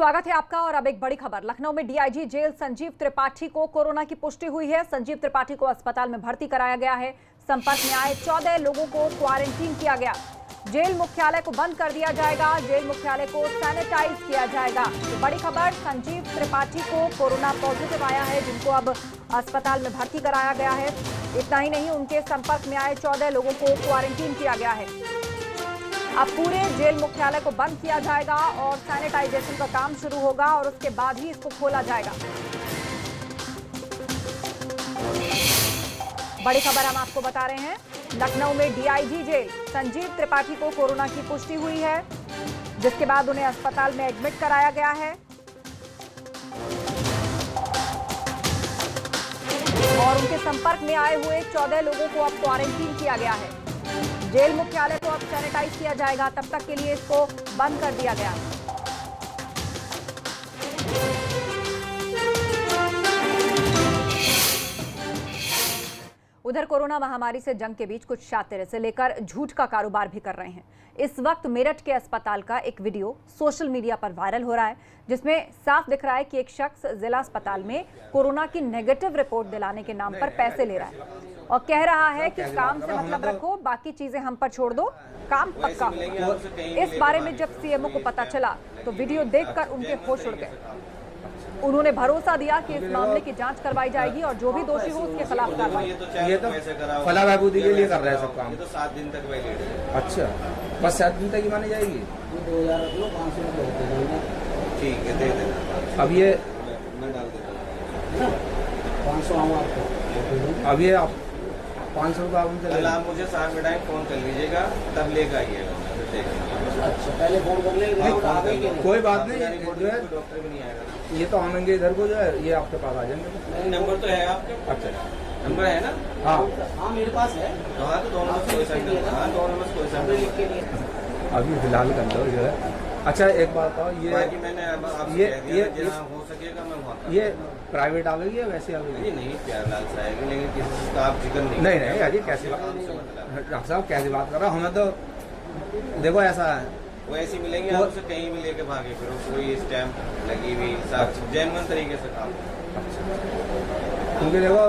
स्वागत है आपका। और अब एक बड़ी खबर, लखनऊ में डीआईजी जेल संजीव त्रिपाठी को कोरोना की पुष्टि हुई है। संजीव त्रिपाठी को अस्पताल में भर्ती कराया गया है। संपर्क में आए 14 लोगों को क्वारंटीन किया गया। जेल मुख्यालय को बंद कर दिया जाएगा। जेल मुख्यालय को सैनिटाइज किया जाएगा। तो बड़ी खबर, संजीव त्रिपाठी को कोरोना पॉजिटिव आया है, जिनको अब अस्पताल में भर्ती कराया गया है। इतना ही नहीं, उनके संपर्क में आए 14 लोगों को क्वारंटीन किया गया है। अब पूरे जेल मुख्यालय को बंद किया जाएगा और सैनिटाइजेशन का काम शुरू होगा और उसके बाद ही इसको खोला जाएगा। बड़ी खबर हम आपको बता रहे हैं, लखनऊ में डीआईजी जेल संजीव त्रिपाठी को कोरोना की पुष्टि हुई है, जिसके बाद उन्हें अस्पताल में एडमिट कराया गया है और उनके संपर्क में आए हुए 14 लोगों को अब क्वारंटीन किया गया है। जेल मुख्यालय को अब सैनिटाइज किया जाएगा, तब तक के लिए इसको बंद कर दिया गया। उधर कोरोना महामारी से जंग के बीच कुछ शातिर इसे लेकर झूठ का कारोबार भी कर रहे हैं। इस वक्त मेरठ के अस्पताल का एक वीडियो सोशल मीडिया पर वायरल हो रहा है, जिसमें साफ दिख रहा है कि एक शख्स जिला अस्पताल में कोरोना की नेगेटिव रिपोर्ट दिलाने के नाम पर पैसे ले रहा है और कह रहा है कि काम से मतलब रखो, बाकी चीजें हम पर छोड़ दो, काम पक्का हो। इस बारे में जब सीएमओ को पता चला तो वीडियो देखकर उनके होश उड़ गए। उन्होंने भरोसा दिया कि इस मामले की जांच करवाई जाएगी और जो भी दोषी हो उसके खिलाफ कार्रवाई। ये तो फला बहबूदी के लिए कर रहे हैं सब काम। ये तो 7 दिन तक वैलिड है। अच्छा, बस 7 दिन तक ही मानी जाएगी। 2000 रख लो, 500 रुपये होते जाएंगे। ठीक है, दे देना। अब ये मैं डाल देता हूँ 500 आऊँ आपको। अब ये आप 500 रुपये कल आप मुझे 7 मिनट टाइम फोन कर लीजिएगा, तब लेकर आइएगा। अच्छा, पहले फोन कर लेंगे। कोई बात नहीं, जो है डॉक्टर भी नहीं आएगा। ये तो आएंगे इधर को, जो है ये आपके पास आ जाएंगे। नंबर तो है आपके? अच्छा, नंबर है ना? हाँ मेरे पास है। हाँ तो दोनों में कोई संदेह, हाँ दोनों में कोई संदेह। अभी फिलहाल कर दो जो है। अच्छा, एक बात बताओ, ये मैंने ये हो सकेगा मैं वहाँ ये प्राइवेट आ गई है वैसे आ गई? ये नहीं प्यारलाल से आएगी, लेकिन किसी का आप जिक्र नहीं। नहीं अजी कैसी बात, डॉक्टर साहब कैसी बात कर रहा हूँ? हमें तो देखो ऐसा है, वो ऐसी मिलेंगे आपसे कहीं भी लेके भागे फिर कोई स्टैम्प लगी हुई जेन्युइन तरीके से काम। क्योंकि देखो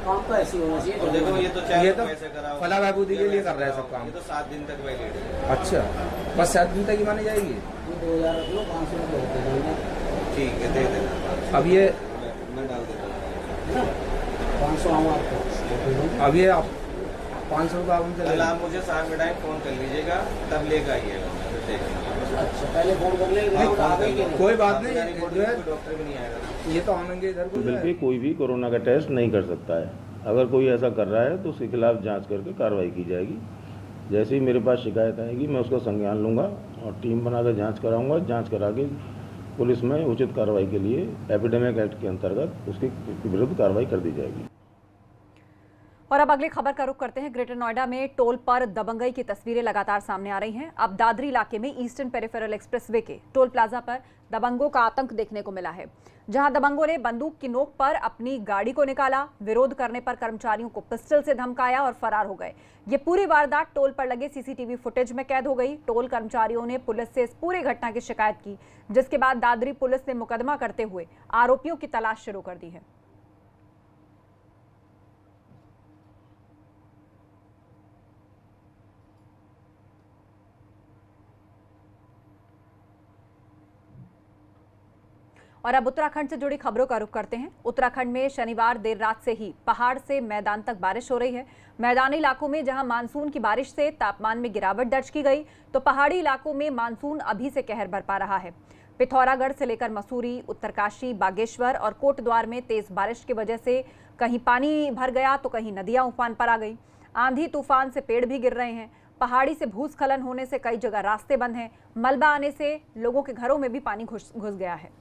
काम तो ऐसी होना चाहिए। और देखो ये तो चाहे तो पैसे कराओ, फला बहबूदी के लिए कर रहे हैं सब काम। ये तो 7 दिन तक वैलिड है। अच्छा, बस 7 दिन तक ही मानी जाएगी। 2000 रख लो, 500 रुपये होते जाएंगे। ठीक है, दे देना। अब ये मैं डाल देता हूँ 500 आऊँ आपको। अब ये आप 500 रुपये कल आप मुझे 7 मिनट टाइम फोन कर लीजिएगा, तब लेकर आइएगा। अच्छा, पहले फोन कर लेंगे। कोई बात नहीं, जो है डॉक्टर भी नहीं आएगा। ये तो आएंगे इधर को। बिल्कुल कोई भी कोरोना का टेस्ट नहीं कर सकता है। अगर कोई ऐसा कर रहा है तो उसके खिलाफ जांच करके कार्रवाई की जाएगी। जैसे ही मेरे पास शिकायत आएगी मैं उसका संज्ञान लूँगा और टीम बनाकर जांच कराऊंगा। जांच करा के पुलिस में उचित कार्रवाई के लिए एपिडेमिक एक्ट के अंतर्गत उसके विरुद्ध कार्रवाई कर दी जाएगी। और अब अगली खबर का रुख करते हैं। ग्रेटर नोएडा में टोल पर दबंगई की तस्वीरें लगातार सामने आ रही हैं। अब दादरी इलाके में ईस्टर्न पेरिफेरल एक्सप्रेसवे के टोल प्लाजा पर दबंगों का आतंक देखने को मिला है, जहां दबंगों ने बंदूक की नोक पर अपनी गाड़ी को निकाला, विरोध करने पर कर्मचारियों को पिस्टल से धमकाया और फरार हो गए। ये पूरी वारदात टोल पर लगे सीसीटीवी फुटेज में कैद हो गई। टोल कर्मचारियों ने पुलिस से इस पूरी घटना की शिकायत की, जिसके बाद दादरी पुलिस ने मुकदमा करते हुए आरोपियों की तलाश शुरू कर दी है। और अब उत्तराखंड से जुड़ी खबरों का रुख करते हैं। उत्तराखंड में शनिवार देर रात से ही पहाड़ से मैदान तक बारिश हो रही है। मैदानी इलाकों में जहां मानसून की बारिश से तापमान में गिरावट दर्ज की गई, तो पहाड़ी इलाकों में मानसून अभी से कहर बरपा रहा है। पिथौरागढ़ से लेकर मसूरी, उत्तरकाशी, बागेश्वर और कोटद्वार में तेज बारिश की वजह से कहीं पानी भर गया तो कहीं नदियां उफान पर आ गई। आंधी तूफान से पेड़ भी गिर रहे हैं। पहाड़ी से भूस्खलन होने से कई जगह रास्ते बंद हैं। मलबा आने से लोगों के घरों में भी पानी घुस गया है।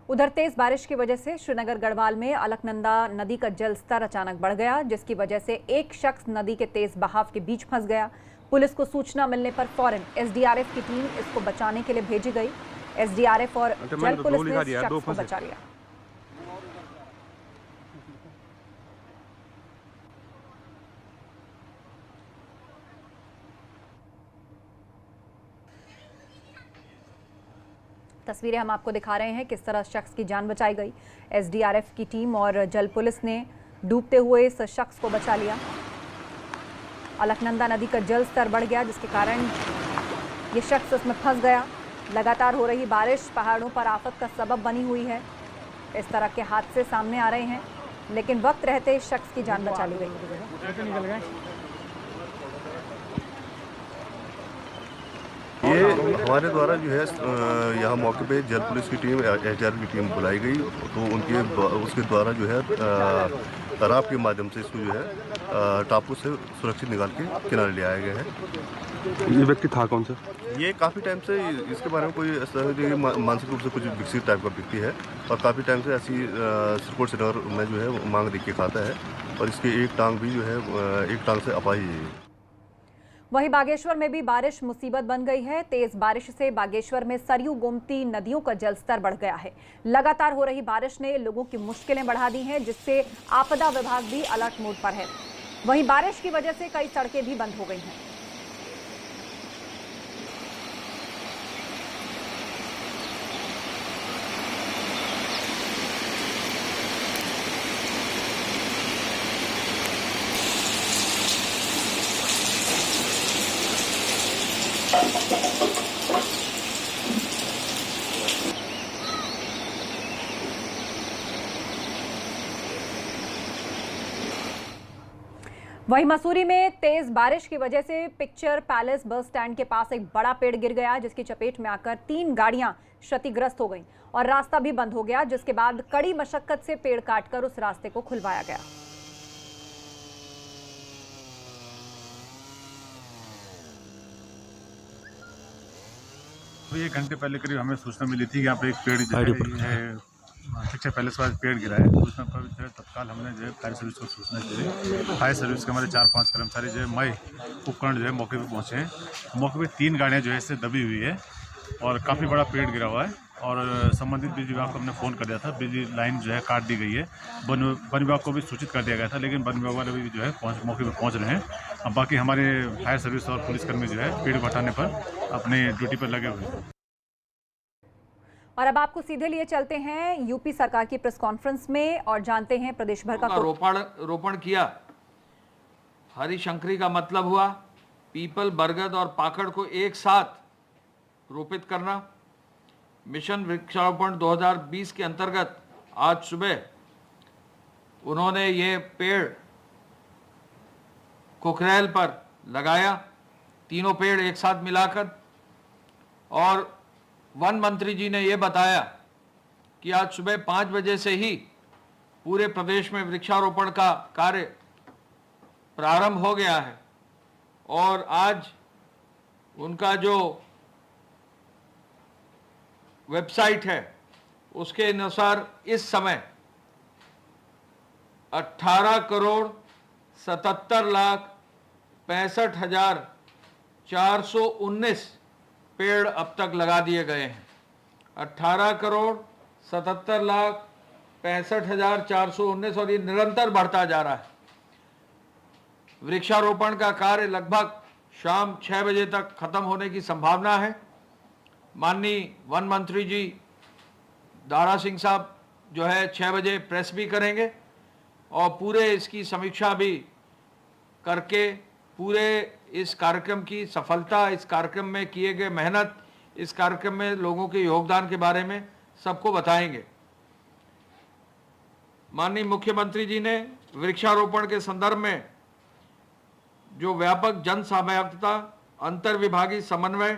उधर तेज बारिश की वजह से श्रीनगर गढ़वाल में अलकनंदा नदी का जल स्तर अचानक बढ़ गया, जिसकी वजह से एक शख्स नदी के तेज बहाव के बीच फंस गया। पुलिस को सूचना मिलने पर फौरन एसडीआरएफ की टीम इसको बचाने के लिए भेजी गई। एसडीआरएफ और जल पुलिस ने शख्स को बचा लिया। तस्वीरें हम आपको दिखा रहे हैं किस तरह शख्स की जान बचाई गई। एसडीआरएफ की टीम और जल पुलिस ने डूबते हुए इस शख्स को बचा लिया। अलकनंदा नदी का जल स्तर बढ़ गया जिसके कारण ये शख्स इसमें फंस गया। लगातार हो रही बारिश पहाड़ों पर आफत का सबब बनी हुई है। इस तरह के हादसे सामने आ रहे हैं, लेकिन वक्त रहते इस शख्स की जान बचा ली गई। ये हमारे द्वारा जो है यहाँ मौके पे जल पुलिस की टीम, एचआर की टीम बुलाई गई, तो उसके द्वारा जो है तालाब के माध्यम से इसको जो है टापू से सुरक्षित निकाल के किनारे ले आया गया है। ये व्यक्ति था कौन सा? ये काफ़ी टाइम से इसके बारे में कोई ऐसा मानसिक रूप से कुछ विकसित टाइप का व्यक्ति है और काफ़ी टाइम से ऐसी सपोर्ट सेंटर में जो है मांग देख के खाता है और इसकी एक टांग भी जो है एक टांग से अपाहिज है। वहीं बागेश्वर में भी बारिश मुसीबत बन गई है। तेज बारिश से बागेश्वर में सरयू गोमती नदियों का जलस्तर बढ़ गया है। लगातार हो रही बारिश ने लोगों की मुश्किलें बढ़ा दी हैं, जिससे आपदा विभाग भी अलर्ट मोड पर है। वहीं बारिश की वजह से कई सड़कें भी बंद हो गई हैं। वहीं मसूरी में तेज बारिश की वजह से पिक्चर पैलेस बस स्टैंड के पास एक बड़ा पेड़ गिर गया, जिसकी चपेट में आकर 3 गाड़ियां क्षतिग्रस्त हो गईं और रास्ता भी बंद हो गया, जिसके बाद कड़ी मशक्कत से पेड़ काटकर उस रास्ते को खुलवाया गया। तो 1 घंटे पहले करीब हमें सूचना मिली थी कि यहाँ पे एक पेड़ है पिक्चर पैलेस वाला पेड़ गिरा है। सूचना पर जो है तत्काल हमने जो है फायर सर्विस को सूचना दी। फायर सर्विस के हमारे 4-5 कर्मचारी जो है मई उपकरण जो है मौके पे पहुँचे हैं। मौके पे 3 गाड़ियाँ जो है इससे दबी हुई है और काफ़ी बड़ा पेड़ गिरा हुआ है और संबंधित बिजली विभाग को हमने फ़ोन कर दिया था। बिजली लाइन जो है काट दी गई है। वन विभाग को भी सूचित कर दिया गया था, लेकिन वन विभाग वाले भी जो है मौके पर पहुँच रहे हैं। अब बाकी हमारे फायर सर्विस और पुलिसकर्मी जो है पेड़ को हटाने पर अपने ड्यूटी पर लगे हुए हैं। और अब आपको सीधे लिए चलते हैं यूपी सरकार की प्रेस कॉन्फ्रेंस में और जानते हैं प्रदेश भर का रोपण किया। हरिशंकरी का मतलब हुआ पीपल, बरगद और पाकड़ को एक साथ रोपित करना। मिशन वृक्षारोपण 2020 के अंतर्गत आज सुबह उन्होंने ये पेड़ कुकरेल पर लगाया, तीनों पेड़ एक साथ मिलाकर। और वन मंत्री जी ने ये बताया कि आज सुबह 5 बजे से ही पूरे प्रदेश में वृक्षारोपण का कार्य प्रारंभ हो गया है और आज उनका जो वेबसाइट है उसके अनुसार इस समय 18,77,65,419 पेड़ अब तक लगा दिए गए हैं। 18,77,65,419 और ये निरंतर बढ़ता जा रहा है। वृक्षारोपण का कार्य लगभग शाम 6 बजे तक खत्म होने की संभावना है। माननीय वन मंत्री जी दारा सिंह साहब जो है 6 बजे प्रेस भी करेंगे और पूरे इसकी समीक्षा भी करके पूरे इस कार्यक्रम की सफलता, इस कार्यक्रम में किए गए मेहनत, इस कार्यक्रम में लोगों के योगदान के बारे में सबको बताएंगे। माननीय मुख्यमंत्री जी ने वृक्षारोपण के संदर्भ में जो व्यापक जन सहभागिता, अंतर विभागीय समन्वय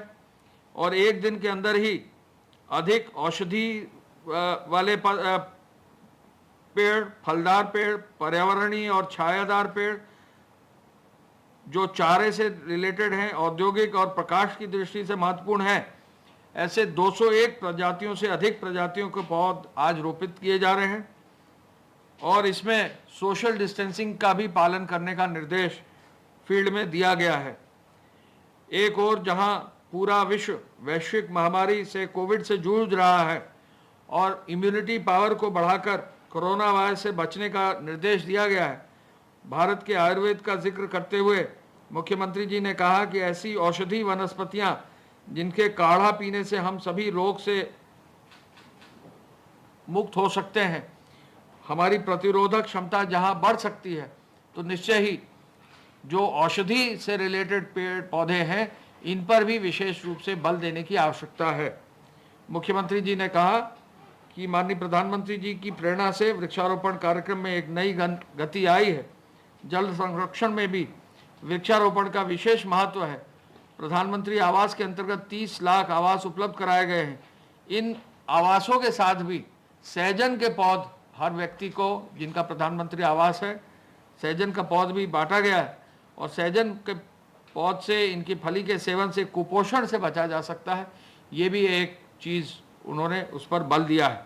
और एक दिन के अंदर ही अधिक औषधि वाले पेड़, फलदार पेड़, पर्यावरणीय और छायादार पेड़ जो चारे से रिलेटेड हैं, औद्योगिक और प्रकाश की दृष्टि से महत्वपूर्ण है, ऐसे 201 प्रजातियों से अधिक प्रजातियों के पौध आज रोपित किए जा रहे हैं और इसमें सोशल डिस्टेंसिंग का भी पालन करने का निर्देश फील्ड में दिया गया है। एक और जहां पूरा विश्व वैश्विक महामारी से कोविड से जूझ रहा है और इम्यूनिटी पावर को बढ़ाकर कोरोना वायरस से बचने का निर्देश दिया गया है, भारत के आयुर्वेद का जिक्र करते हुए मुख्यमंत्री जी ने कहा कि ऐसी औषधि वनस्पतियां जिनके काढ़ा पीने से हम सभी रोग से मुक्त हो सकते हैं, हमारी प्रतिरोधक क्षमता जहां बढ़ सकती है, तो निश्चय ही जो औषधि से रिलेटेड पेड़ पौधे हैं इन पर भी विशेष रूप से बल देने की आवश्यकता है। मुख्यमंत्री जी ने कहा कि माननीय प्रधानमंत्री जी की प्रेरणा से वृक्षारोपण कार्यक्रम में एक नई गति आई है। जल संरक्षण में भी वृक्षारोपण का विशेष महत्व है। प्रधानमंत्री आवास के अंतर्गत 30 लाख आवास उपलब्ध कराए गए हैं। इन आवासों के साथ भी सहजन के पौध हर व्यक्ति को, जिनका प्रधानमंत्री आवास है, सहजन का पौध भी बांटा गया है और सहजन के पौध से, इनकी फली के सेवन से कुपोषण से बचा जा सकता है। ये भी एक चीज़ उन्होंने उस पर बल दिया है।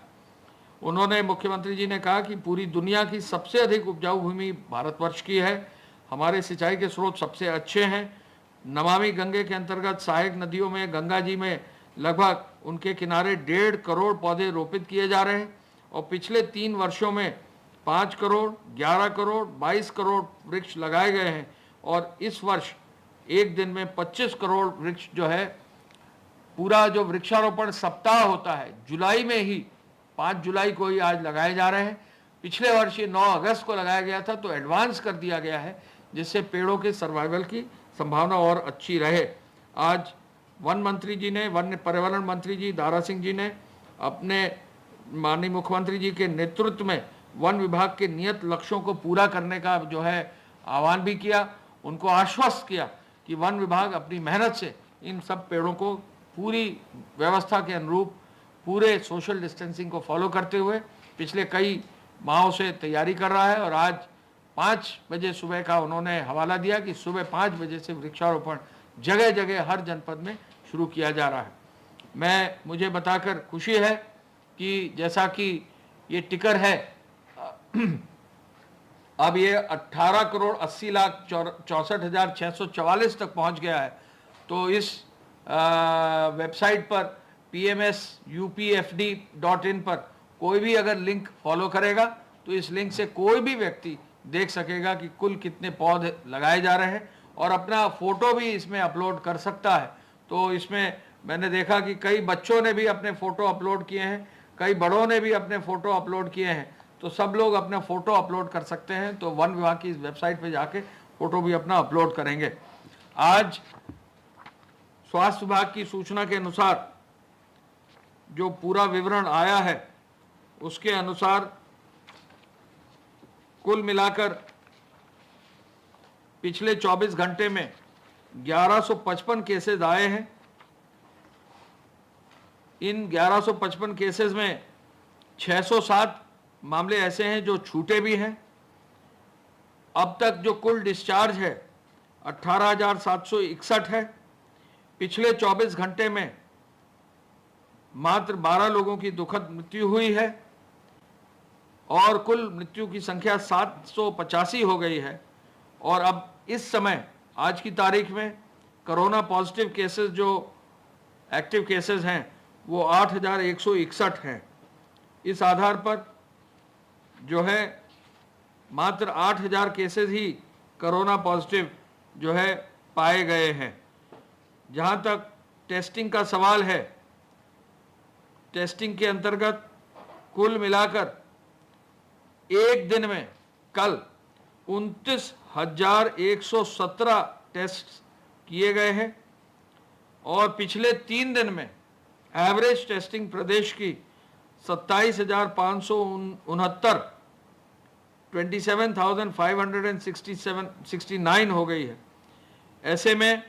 उन्होंने, मुख्यमंत्री जी ने कहा कि पूरी दुनिया की सबसे अधिक उपजाऊ भूमि भारतवर्ष की है, हमारे सिंचाई के स्रोत सबसे अच्छे हैं। नमामि गंगे के अंतर्गत सहायक नदियों में, गंगा जी में लगभग उनके किनारे 1.5 करोड़ पौधे रोपित किए जा रहे हैं और पिछले 3 वर्षों में 5 करोड़, 11 करोड़, 22 करोड़ वृक्ष लगाए गए हैं और इस वर्ष एक दिन में 25 करोड़ वृक्ष जो है, पूरा जो वृक्षारोपण सप्ताह होता है जुलाई में ही, 5 जुलाई को ही आज लगाए जा रहे हैं। पिछले वर्ष ये 9 अगस्त को लगाया गया था, तो एडवांस कर दिया गया है जिससे पेड़ों के सर्वाइवल की संभावना और अच्छी रहे। आज वन मंत्री जी ने, वन पर्यावरण मंत्री जी दारा सिंह जी ने अपने माननीय मुख्यमंत्री जी के नेतृत्व में वन विभाग के नियत लक्ष्यों को पूरा करने का जो है आह्वान भी किया। उनको आश्वस्त किया कि वन विभाग अपनी मेहनत से इन सब पेड़ों को पूरी व्यवस्था के अनुरूप, पूरे सोशल डिस्टेंसिंग को फॉलो करते हुए पिछले कई माहों से तैयारी कर रहा है और आज 5 बजे सुबह का उन्होंने हवाला दिया कि सुबह 5 बजे से वृक्षारोपण जगह जगह हर जनपद में शुरू किया जा रहा है। मुझे बताकर खुशी है कि जैसा कि ये टिकर है अब ये 18 करोड़ 80 लाख 64,644 तक पहुंच गया है। तो इस वेबसाइट पर pmsupfd.in पर कोई भी अगर लिंक फॉलो करेगा तो इस लिंक से कोई भी व्यक्ति देख सकेगा कि कुल कितने पौधे लगाए जा रहे हैं और अपना फोटो भी इसमें अपलोड कर सकता है। तो इसमें मैंने देखा कि कई बच्चों ने भी अपने फ़ोटो अपलोड किए हैं, कई बड़ों ने भी अपने फ़ोटो अपलोड किए हैं। तो सब लोग अपना फ़ोटो अपलोड कर सकते हैं। तो वन विभाग की इस वेबसाइट पे जाके फ़ोटो भी अपना अपलोड करेंगे। आज स्वास्थ्य विभाग की सूचना के अनुसार जो पूरा विवरण आया है उसके अनुसार कुल मिलाकर पिछले 24 घंटे में 1155 केसेस आए हैं। इन 1155 केसेस में 607 मामले ऐसे हैं जो छूटे भी हैं। अब तक जो कुल डिस्चार्ज है 18,761 है। पिछले 24 घंटे में मात्र 12 लोगों की दुखद मृत्यु हुई है और कुल मृत्यु की संख्या 785 हो गई है। और अब इस समय आज की तारीख में कोरोना पॉजिटिव केसेस जो एक्टिव केसेस हैं वो 8,161 हैं। इस आधार पर जो है मात्र 8,000 केसेस ही कोरोना पॉजिटिव जो है पाए गए हैं। जहां तक टेस्टिंग का सवाल है, टेस्टिंग के अंतर्गत कुल मिलाकर एक दिन में कल 29,117 टेस्ट किए गए हैं और पिछले 3 दिन में एवरेज टेस्टिंग प्रदेश की 27,569 27,569 हो गई है। ऐसे में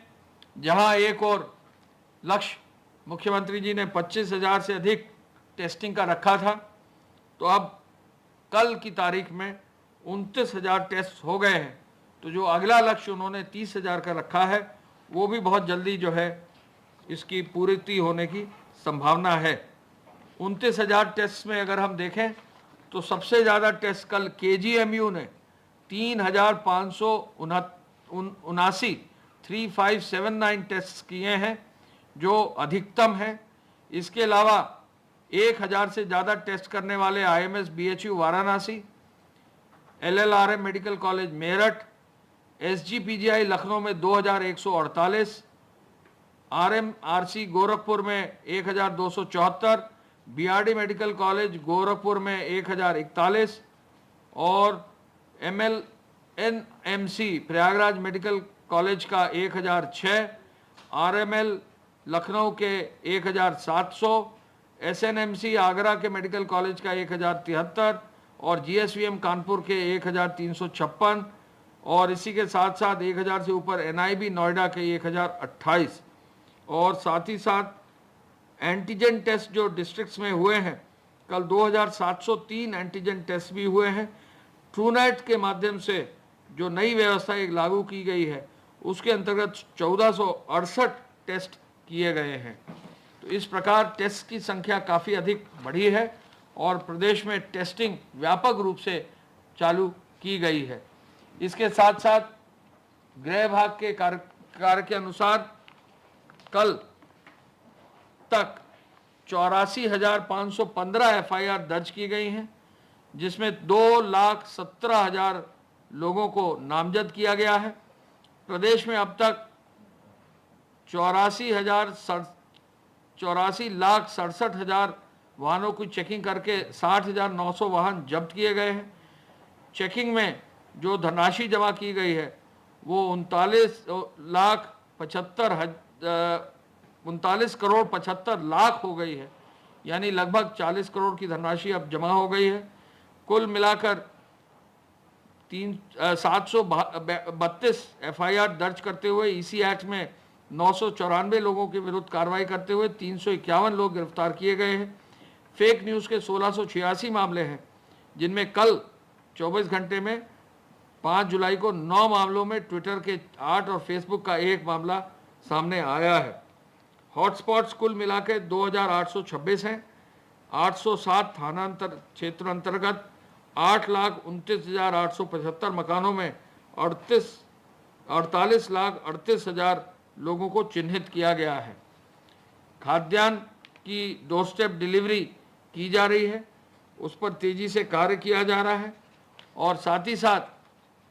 जहां एक और लक्ष्य मुख्यमंत्री जी ने 25,000 से अधिक टेस्टिंग का रखा था, तो अब कल की तारीख में 29,000 टेस्ट हो गए हैं। तो जो अगला लक्ष्य उन्होंने 30,000 का रखा है वो भी बहुत जल्दी जो है इसकी पूर्ति होने की संभावना है। 29,000 टेस्ट में अगर हम देखें तो सबसे ज़्यादा टेस्ट कल KGMU ने 3,579 टेस्ट किए हैं जो अधिकतम है। इसके अलावा 1,000 से ज़्यादा टेस्ट करने वाले IMS BHU Varanasi, LLRM medical college Meerut, SGPGI Lucknow में 2,148, RMRC गोरखपुर में 1,274, बीआरडी मेडिकल कॉलेज गोरखपुर में 1041 और MLNMC प्रयागराज मेडिकल कॉलेज का 1006, RML लखनऊ के 1700, SNMC आगरा के मेडिकल कॉलेज का 1073 और GSVM कानपुर के 1356 और इसी के साथ साथ 1000 से ऊपर NIB नोएडा के 1028 और साथ ही साथ एंटीजन टेस्ट जो डिस्ट्रिक्ट्स में हुए हैं, कल 2703 एंटीजन टेस्ट भी हुए हैं। ट्रूनेट के माध्यम से जो नई व्यवस्था एक लागू की गई है उसके अंतर्गत 1468 टेस्ट किए गए हैं। तो इस प्रकार टेस्ट की संख्या काफ़ी अधिक बढ़ी है और प्रदेश में टेस्टिंग व्यापक रूप से चालू की गई है। इसके साथ साथ गृह विभाग के कार्य के अनुसार कल तक 84,515 FIR दर्ज की गई हैं, जिसमें 2,17,000 लोगों को नामजद किया गया है। प्रदेश में अब तक 84,67,000 वाहनों की चेकिंग करके 60,900 वाहन जब्त किए गए हैं। चेकिंग में जो धनराशि जमा की गई है वो 39 करोड़ 75 लाख हो गई है, यानी लगभग 40 करोड़ की धनराशि अब जमा हो गई है। कुल मिलाकर 732 FIR दर्ज करते हुए EC एक्ट में 994 लोगों के विरुद्ध कार्रवाई करते हुए 351 लोग गिरफ्तार किए गए हैं। फेक न्यूज़ के 1686 मामले हैं, जिनमें कल 24 घंटे में 5 जुलाई को 9 मामलों में ट्विटर के 8 और फेसबुक का 1 मामला सामने आया है। हॉटस्पॉट्स कुल मिला के 2826 हैं। 807 थाना क्षेत्र अंतर्गत 8,29,875 मकानों में 48,38,00,000 लोगों को चिन्हित किया गया है। खाद्यान्न की डोरस्टेप डिलीवरी की जा रही है, उस पर तेजी से कार्य किया जा रहा है और साथ ही साथ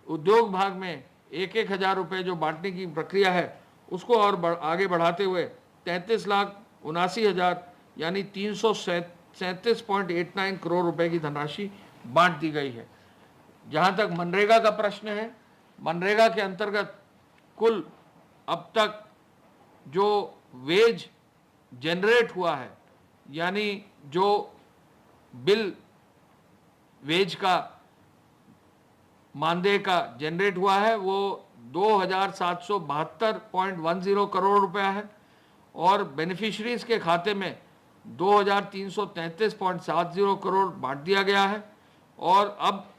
उद्योग भाग में 1,000 रुपये जो बांटने की प्रक्रिया है उसको और आगे बढ़ाते हुए 33,79,000 यानी 337.89 करोड़ रुपए की धनराशि बांट दी गई है। जहां तक मनरेगा का प्रश्न है, मनरेगा के अंतर्गत कुल अब तक जो वेज जनरेट हुआ है, यानी जो बिल वेज का मानदेय का जनरेट हुआ है वो 2,772.10 करोड़ रुपया है और बेनिफिशरीज के खाते में 2,333.70 करोड़ बांट दिया गया है और अब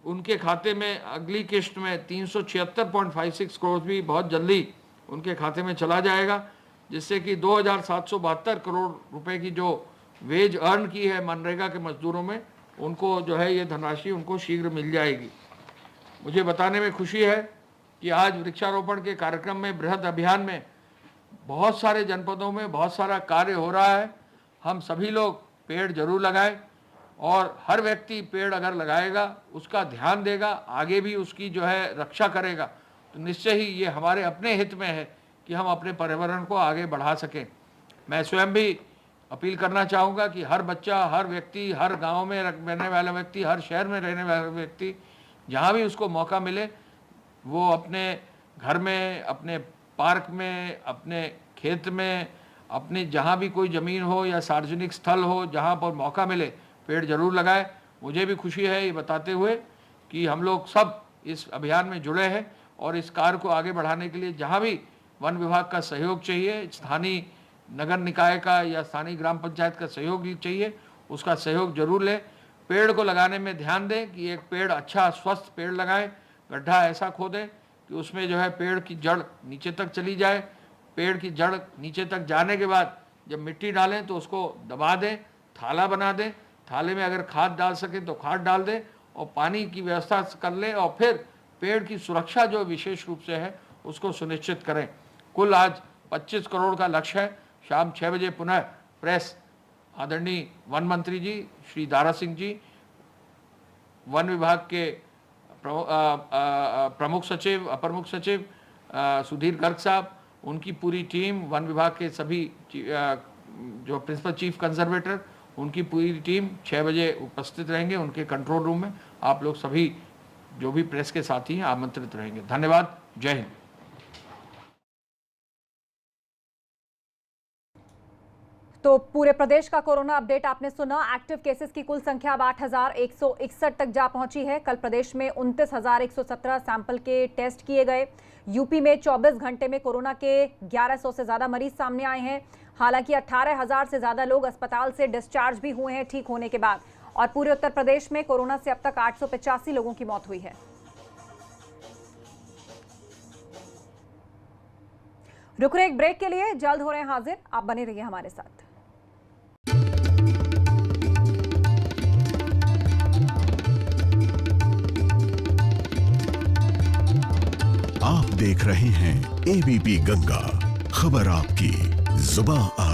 उनके खाते में अगली किश्त में 376.56 करोड़ भी बहुत जल्दी उनके खाते में चला जाएगा, जिससे कि 2,772 करोड़ रुपए की जो वेज अर्न की है मनरेगा के मजदूरों में, उनको जो है ये धनराशि उनको शीघ्र मिल जाएगी। मुझे बताने में खुशी है कि आज वृक्षारोपण के कार्यक्रम में बृहद अभियान में बहुत सारे जनपदों में बहुत सारा कार्य हो रहा है। हम सभी लोग पेड़ जरूर लगाएं और हर व्यक्ति पेड़ अगर लगाएगा, उसका ध्यान देगा, आगे भी उसकी जो है रक्षा करेगा, तो निश्चय ही ये हमारे अपने हित में है कि हम अपने पर्यावरण को आगे बढ़ा सकें। मैं स्वयं भी अपील करना चाहूँगा कि हर बच्चा, हर व्यक्ति, हर गांव में रहने वाला व्यक्ति, हर शहर में रहने वाला व्यक्ति, जहाँ भी उसको मौका मिले वो अपने घर में, अपने पार्क में, अपने खेत में, अपने जहाँ भी कोई ज़मीन हो या सार्वजनिक स्थल हो, जहाँ पर मौका मिले पेड़ जरूर लगाए। मुझे भी खुशी है ये बताते हुए कि हम लोग सब इस अभियान में जुड़े हैं और इस कार्य को आगे बढ़ाने के लिए जहाँ भी वन विभाग का सहयोग चाहिए, स्थानीय नगर निकाय का या स्थानीय ग्राम पंचायत का सहयोग चाहिए, उसका सहयोग जरूर लें। पेड़ को लगाने में ध्यान दें कि एक पेड़ अच्छा स्वस्थ पेड़ लगाएं, गड्ढा ऐसा खोदें कि उसमें जो है पेड़ की जड़ नीचे तक चली जाए। पेड़ की जड़ नीचे तक जाने के बाद जब मिट्टी डालें तो उसको दबा दें, थाला बना दें, थाले में अगर खाद डाल सकें तो खाद डाल दें और पानी की व्यवस्था कर लें और फिर पेड़ की सुरक्षा जो विशेष रूप से है उसको सुनिश्चित करें। कुल आज 25 करोड़ का लक्ष्य है। शाम 6 बजे पुनः प्रेस आदरणीय वन मंत्री जी श्री दारा सिंह जी, वन विभाग के प्रमुख सचिव, अपर मुख्य सचिव सुधीर गर्ग साहब, उनकी पूरी टीम, वन विभाग के सभी जो प्रिंसिपल चीफ कंजर्वेटर, उनकी पूरी टीम 6 बजे उपस्थित रहेंगे उनके कंट्रोल रूम में। आप लोग सभी जो भी प्रेस के साथी हैं आमंत्रित रहेंगे। धन्यवाद। जय हिंद। तो पूरे प्रदेश का कोरोना अपडेट आपने सुना। एक्टिव केसेस की कुल संख्या अब 8,161 तक जा पहुंची है। कल प्रदेश में 29,117 सैंपल के टेस्ट किए गए। यूपी में 24 घंटे में कोरोना के 1100 से ज्यादा मरीज सामने आए हैं। हालांकि 18,000 से ज्यादा लोग अस्पताल से डिस्चार्ज भी हुए हैं ठीक होने के बाद। और पूरे उत्तर प्रदेश में कोरोना से अब तक 885 लोगों की मौत हुई है। रुक रहे एक ब्रेक के लिए, जल्द हो रहे हैं हाजिर, आप बने रहिए हमारे साथ। आप देख रहे हैं एबीपी गंगा, खबर आपकी, जुबान